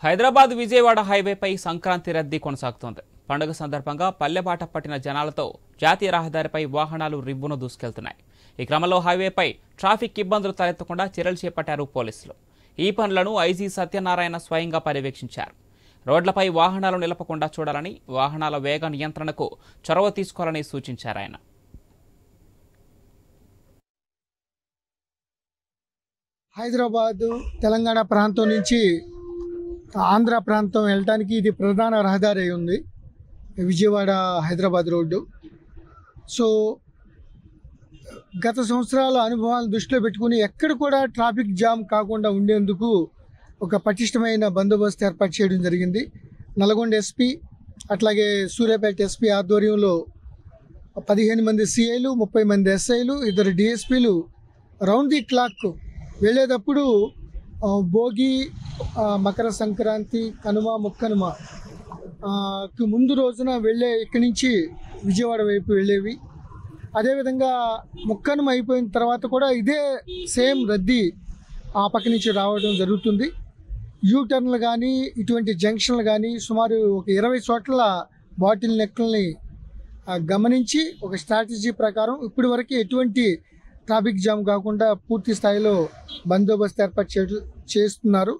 హైదరాబాద్ విజయవాడ హైవేపై సంక్రాంతి రద్దీ కొనసాగుతోంది. పండుగ సందర్భంగా పల్లెబాట పట్టిన జనాలతో జాతీయ రహదారిపై వాహనాలు రివ్వును దూసుకెళ్తున్నాయి. ఈ క్రమంలో హైవేపై ట్రాఫిక్ ఇబ్బందులు తలెత్తకుండా చర్యలు చేపట్టారు పోలీసులు. ఈ పనులను ఐజీ సత్యనారాయణ స్వయంగా పర్యవేక్షించారు. రోడ్లపై వాహనాలు నిలపకుండా చూడాలని, వాహనాల వేగ నియంత్రణకు చొరవ తీసుకోవాలని సూచించారు ఆయన. హైదరాబాద్ తెలంగాణ ప్రాంతం నుంచి ఆంధ్ర ప్రాంతం వెళ్ళడానికి ఇది ప్రధాన రహదారి ఉంది, విజయవాడ హైదరాబాద్ రోడ్డు. సో గత సంవత్సరాల అనుభవాలను దృష్టిలో పెట్టుకుని ఎక్కడ కూడా ట్రాఫిక్ జామ్ కాకుండా ఉండేందుకు ఒక పటిష్టమైన బందోబస్తు ఏర్పాటు చేయడం జరిగింది. నల్గొండ ఎస్పీ అట్లాగే సూర్యాపేట ఎస్పీ ఆధ్వర్యంలో 15 మంది సిఐలు, 30 మంది ఎస్ఐలు, 2 డిఎస్పీలు రౌండ్ ది క్లాక్ వెళ్ళేటప్పుడు భోగి, మకర సంక్రాంతి, కనుమ, ముక్కనుమ ముందు రోజున వెళ్ళే ఇక్కడి నుంచి విజయవాడ వైపు వెళ్ళేవి. అదేవిధంగా ముక్కనుమ అయిపోయిన తర్వాత కూడా ఇదే సేమ్ రద్దీ ఆ పక్క నుంచి రావడం జరుగుతుంది. యూటర్న్లు కానీ ఇటువంటి జంక్షన్లు కానీ సుమారు ఒక 20 చోట్ల బాటిల్ నెక్లని గమనించి ఒక స్ట్రాటజీ ప్రకారం ఇప్పటి వరకు ఎటువంటి ట్రాఫిక్ జామ్ కాకుండా పూర్తి స్థాయిలో బందోబస్తు ఏర్పాటు చేస్తున్నారు.